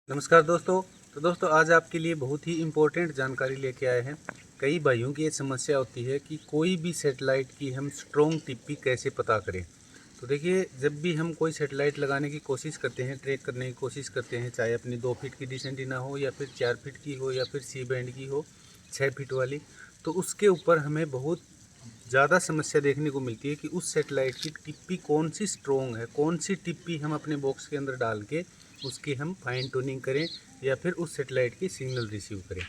नमस्कार दोस्तों। तो दोस्तों आज आपके लिए बहुत ही इम्पोर्टेंट जानकारी लेके आए हैं। कई भाइयों की ये समस्या होती है कि कोई भी सैटेलाइट की हम स्ट्रॉन्ग टिप्पी कैसे पता करें। तो देखिए, जब भी हम कोई सैटेलाइट लगाने की कोशिश करते हैं, ट्रैक करने की कोशिश करते हैं, चाहे अपनी 2 फीट की डिश एंटीना हो या फिर 4 फीट की हो या फिर सी बैंड की हो 6 फीट वाली, तो उसके ऊपर हमें बहुत ज़्यादा समस्या देखने को मिलती है कि उस सैटेलाइट की टिप्पी कौन सी स्ट्रॉन्ग है, कौन सी टिप्पी हम अपने बॉक्स के अंदर डाल के उसकी हम फाइन ट्यूनिंग करें या फिर उस सैटेलाइट की सिग्नल रिसीव करें।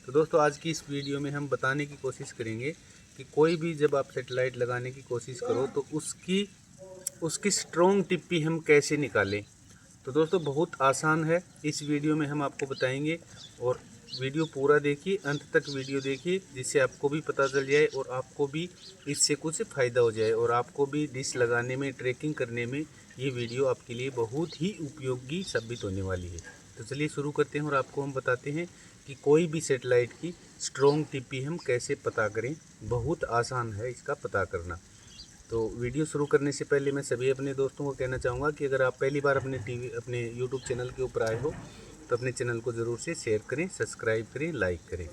तो दोस्तों आज की इस वीडियो में हम बताने की कोशिश करेंगे कि कोई भी जब आप सैटेलाइट लगाने की कोशिश करो तो उसकी उसकी स्ट्रॉन्ग टिप्पी हम कैसे निकालें। तो दोस्तों बहुत आसान है, इस वीडियो में हम आपको बताएंगे और वीडियो पूरा देखिए, अंत तक वीडियो देखिए, जिससे आपको भी पता चल जाए और आपको भी इससे कुछ फ़ायदा हो जाए और आपको भी डिश लगाने में, ट्रैकिंग करने में ये वीडियो आपके लिए बहुत ही उपयोगी साबित होने वाली है। तो चलिए शुरू करते हैं और आपको हम बताते हैं कि कोई भी सैटेलाइट की स्ट्रॉन्ग टिप्पी हम कैसे पता करें। बहुत आसान है इसका पता करना। तो वीडियो शुरू करने से पहले मैं सभी अपने दोस्तों को कहना चाहूँगा कि अगर आप पहली बार अपने यूट्यूब चैनल के ऊपर आए हो तो अपने चैनल को ज़रूर से शेयर करें, सब्सक्राइब करें, लाइक करें।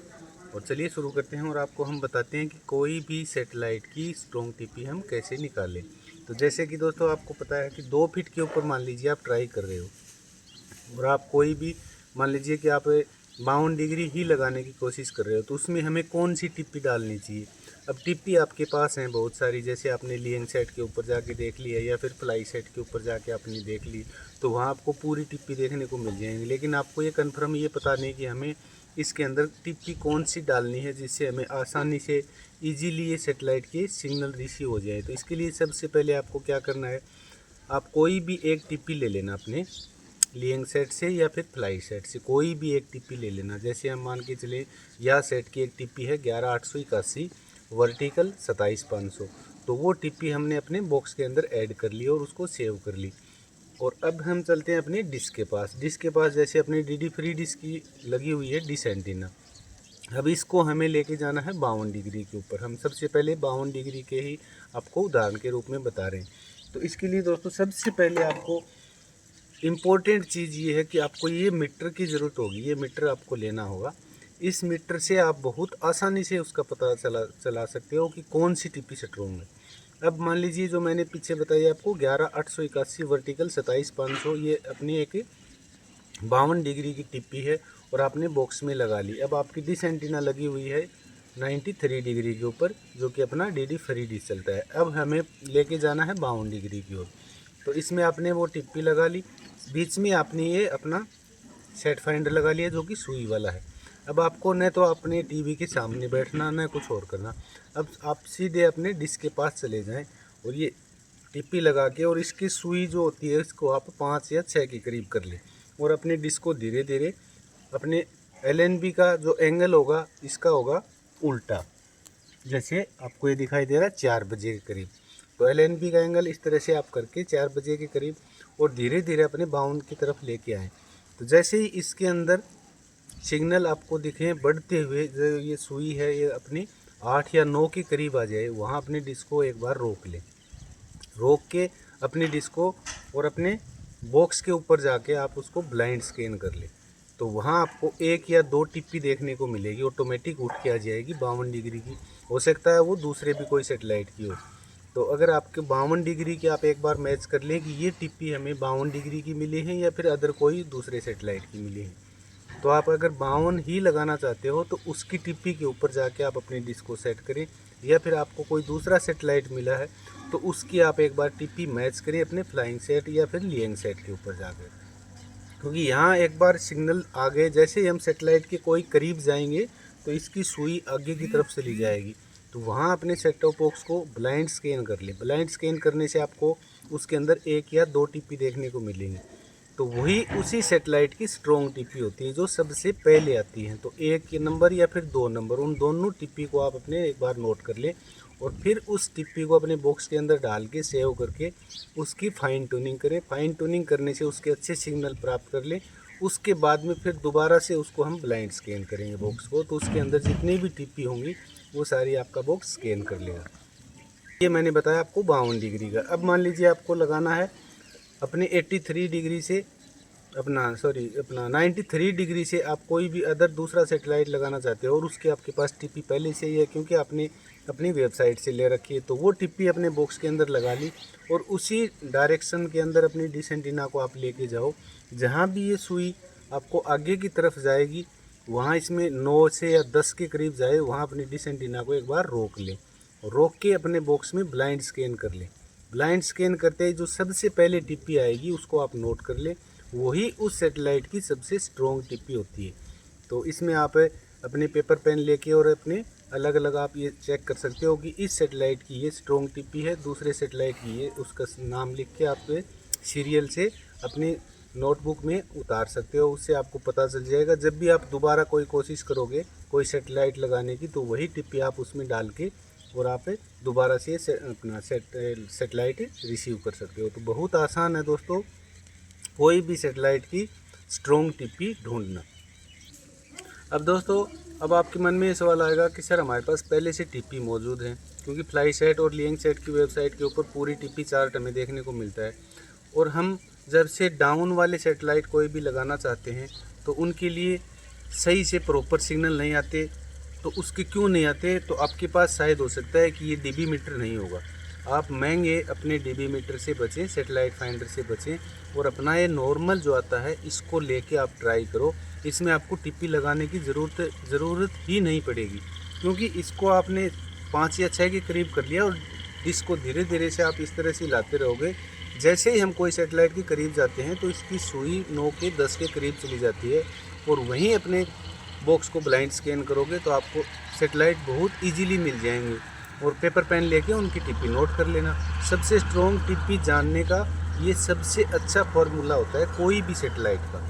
और चलिए शुरू करते हैं और आपको हम बताते हैं कि कोई भी सैटेलाइट की स्ट्रॉन्ग टिप्पी हम कैसे निकालें। तो जैसे कि दोस्तों आपको पता है कि 2 फीट के ऊपर मान लीजिए आप ट्राई कर रहे हो और आप कोई भी मान लीजिए कि आप 52 डिग्री ही लगाने की कोशिश कर रहे हो, तो उसमें हमें कौन सी टिप्पी डालनी चाहिए। अब टिप्पी आपके पास हैं बहुत सारी, जैसे आपने लियंग सेट के ऊपर जाके देख लिया या फिर फ्लाई सेट के ऊपर जाके आपने देख ली, तो वहाँ आपको पूरी टिप्पी देखने को मिल जाएंगी। लेकिन आपको ये कन्फर्म ये पता नहीं कि हमें इसके अंदर टिप्पी कौन सी डालनी है जिससे हमें आसानी से ईजीली ये सेटेलाइट के सिग्नल रिसीव हो जाए। तो इसके लिए सबसे पहले आपको क्या करना है, आप कोई भी एक टिप्पी ले लेना अपने लियंग सेट से या फिर फ्लाई सेट से, कोई भी एक टिप्पी ले लेना। जैसे हम मान के चले या सेट की एक टिप्पी है 11881 वर्टिकल 27500, तो वो टिप्पी हमने अपने बॉक्स के अंदर ऐड कर ली और उसको सेव कर ली। और अब हम चलते हैं अपने डिश के पास। डिश के पास जैसे अपनी डीडी फ्री डिश की लगी हुई है डिश एंटीना, अब इसको हमें लेके जाना है 52 डिग्री के ऊपर। हम सबसे पहले 52 डिग्री के ही आपको उदाहरण के रूप में बता रहे हैं। तो इसके लिए दोस्तों सबसे पहले आपको इम्पोर्टेंट चीज़ ये है कि आपको ये मीटर की ज़रूरत होगी। ये मीटर आपको लेना होगा। इस मीटर से आप बहुत आसानी से उसका पता चला सकते हो कि कौन सी टिप्पी स्ट्रोंग है। अब मान लीजिए जो मैंने पीछे बताई आपको 11881 वर्टिकल 27500, ये अपनी एक 52 डिग्री की टिप्पी है और आपने बॉक्स में लगा ली। अब आपकी डिश एंटीना लगी हुई है 93 डिग्री के ऊपर, जो कि अपना डीडी फ्री डिश चलता है। अब हमें लेके जाना है 52 डिग्री की ओर। तो इसमें आपने वो टिप्पी लगा ली, बीच में आपने ये अपना सेट फाइंडर लगा लिया जो कि सुई वाला है। अब आपको न तो अपने टीवी के सामने बैठना न कुछ और करना। अब आप सीधे अपने डिश के पास चले जाएं और ये टिप्पी लगा के और इसकी सुई जो होती है इसको आप 5 या 6 के करीब कर लें और अपने डिश को धीरे धीरे अपने एलएनबी का जो एंगल होगा इसका होगा उल्टा। जैसे आपको ये दिखाई दे रहा है 4 बजे के करीब, तो एलएनबी का एंगल इस तरह से आप करके 4 बजे के करीब और धीरे धीरे अपने बाउंड की तरफ लेके आएँ। तो जैसे ही इसके अंदर सिग्नल आपको दिखे बढ़ते हुए, जो ये सुई है ये अपनी 8 या 9 के करीब आ जाए, वहाँ अपने डिश को एक बार रोक लें। रोक के अपनी डिश को और अपने बॉक्स के ऊपर जाके आप उसको ब्लाइंड स्कैन कर ले, तो वहाँ आपको 1 या 2 टिप्पी देखने को मिलेगी, ऑटोमेटिक उठ के आ जाएगी 52 डिग्री की। हो सकता है वो दूसरे भी कोई सेटेलाइट की हो। तो अगर आपके 52 डिग्री की आप एक बार मैच कर लें कि ये टिप्पी हमें 52 डिग्री की मिली है या फिर अदर कोई दूसरे सेटेलाइट की मिली है, तो आप अगर 52 ही लगाना चाहते हो तो उसकी टिप्पी के ऊपर जाके आप अपनी डिश को सेट करें, या फिर आपको कोई दूसरा सेटेलाइट मिला है तो उसकी आप एक बार टिप्पी मैच करें अपने फ्लाइंग सेट या फिर लियंग सेट के ऊपर जाकर। क्योंकि यहाँ एक बार सिग्नल आ गए, जैसे ही हम सेटेलाइट के कोई करीब जाएंगे तो इसकी सुई आगे की तरफ चली जाएगी। तो वहाँ अपने सेट टॉप बॉक्स को ब्लाइंड स्कैन कर ले। ब्लाइंड स्कैन करने से आपको उसके अंदर 1 या 2 टिप्पी देखने को मिलेंगी, तो वही उसी सेटेलाइट की स्ट्रॉन्ग टिप्पी होती है जो सबसे पहले आती है। तो 1 नंबर या फिर 2 नंबर, उन दोनों टिप्पी को आप अपने एक बार नोट कर लें और फिर उस टिप्पी को अपने बॉक्स के अंदर डाल के सेव करके उसकी फाइन ट्यूनिंग करें। फाइन ट्यूनिंग करने से उसके अच्छे सिग्नल प्राप्त कर लें। उसके बाद में फिर दोबारा से उसको हम ब्लाइंड स्कैन करेंगे बॉक्स को, तो उसके अंदर जितनी भी टिप्पी होंगी वो सारी आपका बॉक्स स्कैन कर लेगा। ये मैंने बताया आपको 52 डिग्री का। अब मान लीजिए आपको लगाना है अपने 83 डिग्री से अपना 93 डिग्री से आप कोई भी अदर दूसरा सेटेलाइट लगाना चाहते हो और उसके आपके पास टिप्पी पहले से ही है, क्योंकि आपने अपनी वेबसाइट से ले रखी है, तो वो टिप्पी अपने बॉक्स के अंदर लगा ली और उसी डायरेक्शन के अंदर अपनी डिश एंटीना को आप लेके जाओ। जहाँ भी ये सुई आपको आगे की तरफ जाएगी, वहाँ इसमें 9 से या 10 के करीब जाए, वहाँ अपनी डिश एंटीना को एक बार रोक ले, रोक के अपने बॉक्स में ब्लाइंड स्कैन कर ले। ब्लाइंड स्कैन करते ही जो सबसे पहले टिप्पी आएगी उसको आप नोट कर ले, वही उस सेटेलाइट की सबसे स्ट्रॉन्ग टिप्पी होती है। तो इसमें आप अपने पेपर पेन लेके और अपने अलग अलग आप ये चेक कर सकते हो कि इस सेटेलाइट की ये स्ट्रॉन्ग टिप्पी है, दूसरे सेटेलाइट की ये, उसका नाम लिख के आप सीरियल से अपने नोटबुक में उतार सकते हो। उससे आपको पता चल जाएगा, जब भी आप दोबारा कोई कोशिश करोगे कोई सेटेलाइट लगाने की, तो वही टिप्पी आप उसमें डाल के और आप दोबारा से अपना सेटेलाइट रिसीव कर सकते हो। तो बहुत आसान है दोस्तों कोई भी सेटेलाइट की स्ट्रॉन्ग टिप्पी ढूंढना। अब दोस्तों, अब आपके मन में ये सवाल आएगा कि सर हमारे पास पहले से टिप्पी मौजूद है, क्योंकि फ्लाईसेट और लिंकसेट की वेबसाइट के ऊपर पूरी टिप्पी चार्ट हमें देखने को मिलता है, और हम जब से डाउन वाले सेटेलाइट कोई भी लगाना चाहते हैं तो उनके लिए सही से प्रॉपर सिग्नल नहीं आते। तो उसके क्यों नहीं आते? तो आपके पास शायद हो सकता है कि ये डीबी मीटर नहीं होगा। आप महंगे अपने डीबी मीटर से बचें, सेटेलाइट फाइंडर से बचें, और अपना ये नॉर्मल जो आता है इसको लेके आप ट्राई करो। इसमें आपको टिप्पी लगाने की ज़रूरत ही नहीं पड़ेगी, क्योंकि इसको आपने 5 या 6 के करीब कर लिया और इसको धीरे धीरे से आप इस तरह से हिलाते रहोगे। जैसे ही हम कोई सेटेलाइट के करीब जाते हैं तो इसकी सुई 9 के 10 के करीब चली जाती है, और वहीं अपने बॉक्स को ब्लाइंड स्कैन करोगे तो आपको सेटेलाइट बहुत इजीली मिल जाएंगे। और पेपर पेन लेके उनकी टिप्पी नोट कर लेना। सबसे स्ट्रॉन्ग टिप्पी जानने का ये सबसे अच्छा फॉर्मूला होता है कोई भी सेटेलाइट का।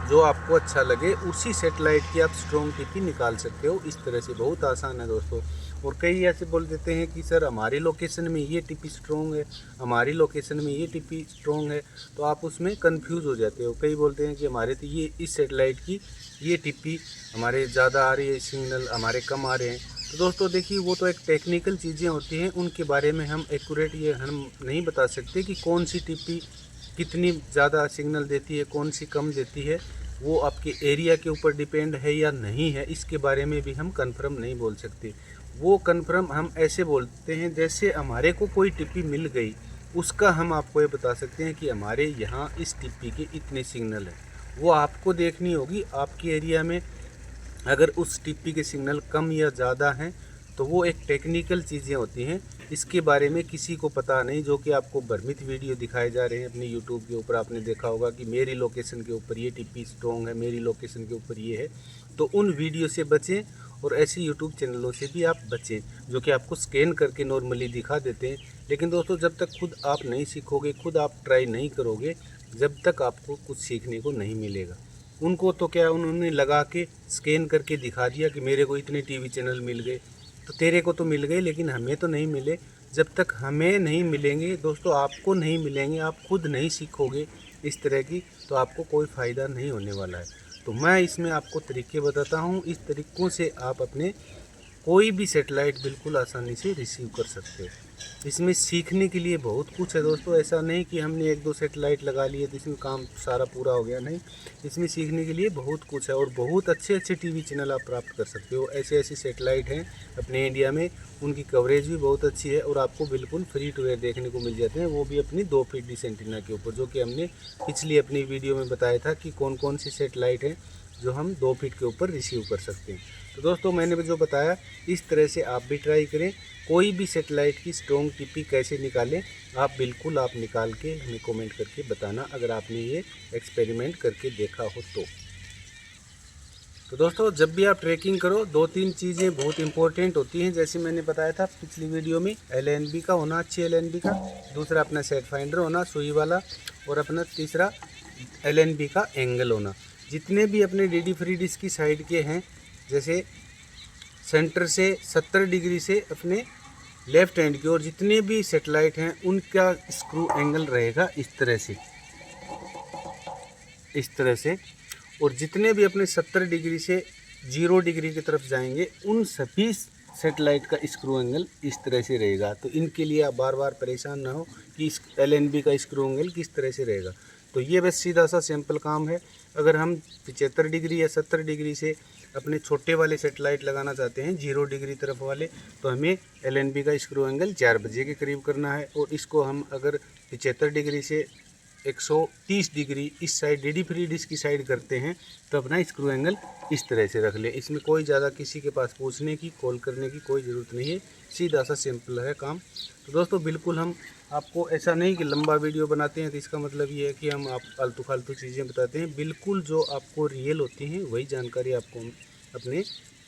जो आपको अच्छा लगे उसी सेटेलाइट की आप स्ट्रॉन्ग टिप्पी निकाल सकते हो। इस तरह से बहुत आसान है दोस्तों। और कई ऐसे बोल देते हैं कि सर हमारी लोकेशन में ये टिप्पी स्ट्रॉन्ग है, हमारी लोकेशन में ये टिप्पी स्ट्रॉन्ग है, तो आप उसमें कंफ्यूज हो जाते हो। कई बोलते हैं कि हमारे तो ये इस सेटेलाइट की ये टिप्पी हमारे ज़्यादा आ रही है, सिग्नल हमारे कम आ रहे हैं। तो दोस्तों देखिए, वो तो एक टेक्निकल चीज़ें होती हैं, उनके बारे में हम एक्यूरेट ये हम नहीं बता सकते कि कौन सी टिप्पी कितनी ज़्यादा सिग्नल देती है, कौन सी कम देती है। वो आपके एरिया के ऊपर डिपेंड है या नहीं है, इसके बारे में भी हम कंफर्म नहीं बोल सकते। वो कंफर्म हम ऐसे बोलते हैं जैसे हमारे को कोई टिप्पी मिल गई, उसका हम आपको ये बता सकते हैं कि हमारे यहाँ इस टिप्पी के इतने सिग्नल हैं। वो आपको देखनी होगी आपके एरिया में अगर उस टिप्पी के सिग्नल कम या ज़्यादा हैं, तो वो एक टेक्निकल चीज़ें होती हैं, इसके बारे में किसी को पता नहीं। जो कि आपको भ्रमित वीडियो दिखाए जा रहे हैं अपनी यूट्यूब के ऊपर, आपने देखा होगा कि मेरी लोकेशन के ऊपर ये टिप्पी स्ट्रॉन्ग है, मेरी लोकेशन के ऊपर ये है। तो उन वीडियो से बचें और ऐसे यूट्यूब चैनलों से भी आप बचें जो कि आपको स्कैन करके नॉर्मली दिखा देते हैं। लेकिन दोस्तों, जब तक खुद आप नहीं सीखोगे, खुद आप ट्राई नहीं करोगे, जब तक आपको कुछ सीखने को नहीं मिलेगा। उनको तो क्या, उन्होंने लगा के स्कैन करके दिखा दिया कि मेरे को इतने टीवी चैनल मिल गए, तो तेरे को तो मिल गए लेकिन हमें तो नहीं मिले। जब तक हमें नहीं मिलेंगे दोस्तों, आपको नहीं मिलेंगे, आप खुद नहीं सीखोगे इस तरह की, तो आपको कोई फ़ायदा नहीं होने वाला है। तो मैं इसमें आपको तरीके बताता हूँ, इस तरीक़ों से आप अपने कोई भी सेटेलाइट बिल्कुल आसानी से रिसीव कर सकते हो। इसमें सीखने के लिए बहुत कुछ है दोस्तों। ऐसा नहीं कि हमने 1-2 सेटेलाइट लगा लिए तो इसमें काम सारा पूरा हो गया, नहीं। इसमें सीखने के लिए बहुत कुछ है और बहुत अच्छे अच्छे टीवी चैनल आप प्राप्त कर सकते हो। ऐसे ऐसे सेटेलाइट हैं अपने इंडिया में, उनकी कवरेज भी बहुत अच्छी है और आपको बिल्कुल फ्री टू एयर देखने को मिल जाते हैं, वो भी अपनी 2 फीट डिश एंटीना के ऊपर, जो कि हमने पिछली अपनी वीडियो में बताया था कि कौन कौन सी सेटेलाइट हैं जो हम 2 फीट के ऊपर रिसीव कर सकते हैं। तो दोस्तों, मैंने जो बताया इस तरह से आप भी ट्राई करें। कोई भी सेटेलाइट की स्ट्रॉन्ग टिप्पी कैसे निकालें, आप बिल्कुल आप निकाल के हमें कमेंट करके बताना अगर आपने ये एक्सपेरिमेंट करके देखा हो तो दोस्तों, जब भी आप ट्रैकिंग करो 2-3 चीज़ें बहुत इंपॉर्टेंट होती हैं। जैसे मैंने बताया था पिछली वीडियो में, LNB का होना, अच्छी LNB का, दूसरा अपना सेट फाइंडर होना सुई वाला, और अपना तीसरा LNB का एंगल होना। जितने भी अपने DD फ्री डिश की साइड के हैं, जैसे सेंटर से 70 डिग्री से अपने लेफ्ट हैंड की ओर जितने भी सेटेलाइट हैं, उनका स्क्रू एंगल रहेगा इस तरह से। और जितने भी अपने 70 डिग्री से 0 डिग्री की तरफ जाएंगे, उन सभी सेटेलाइट का स्क्रू एंगल इस तरह से रहेगा। तो इनके लिए आप बार बार परेशान ना हो कि इस LNB का स्क्रू एंगल किस तरह से रहेगा। तो ये बस सीधा सा सिंपल काम है। अगर हम 75 डिग्री या 70 डिग्री से अपने छोटे वाले सेटेलाइट लगाना चाहते हैं 0 डिग्री तरफ वाले, तो हमें LNB का स्क्रू एंगल 4 बजे के करीब करना है। और इसको हम अगर 75 डिग्री से 130 डिग्री इस साइड DD फ्री डिश की साइड करते हैं तो अपना स्क्रू एंगल इस तरह से रख लें। इसमें कोई ज़्यादा किसी के पास पूछने की, कॉल करने की कोई ज़रूरत नहीं है, सीधा सा सिंपल है काम। तो दोस्तों बिल्कुल हम आपको ऐसा नहीं कि लंबा वीडियो बनाते हैं तो इसका मतलब ये है कि हम आप फालतू फालतू चीज़ें बताते हैं। बिल्कुल जो आपको रियल होती हैं वही जानकारी आपको हम अपने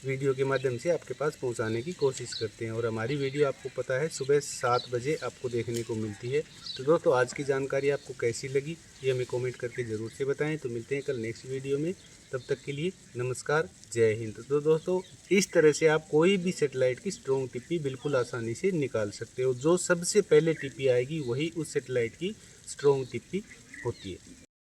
वीडियो के माध्यम से आपके पास पहुंचाने की कोशिश करते हैं। और हमारी वीडियो आपको पता है सुबह 7 बजे आपको देखने को मिलती है। तो दोस्तों आज की जानकारी आपको कैसी लगी ये हमें कमेंट करके ज़रूर से बताएं। तो मिलते हैं कल नेक्स्ट वीडियो में, तब तक के लिए नमस्कार, जय हिंद। तो दोस्तों इस तरह से आप कोई भी सेटेलाइट की स्ट्रॉन्ग टिप्पी बिल्कुल आसानी से निकाल सकते हो। जो सबसे पहले टिप्पी आएगी वही उस सेटेलाइट की स्ट्रॉन्ग टिप्पी होती है।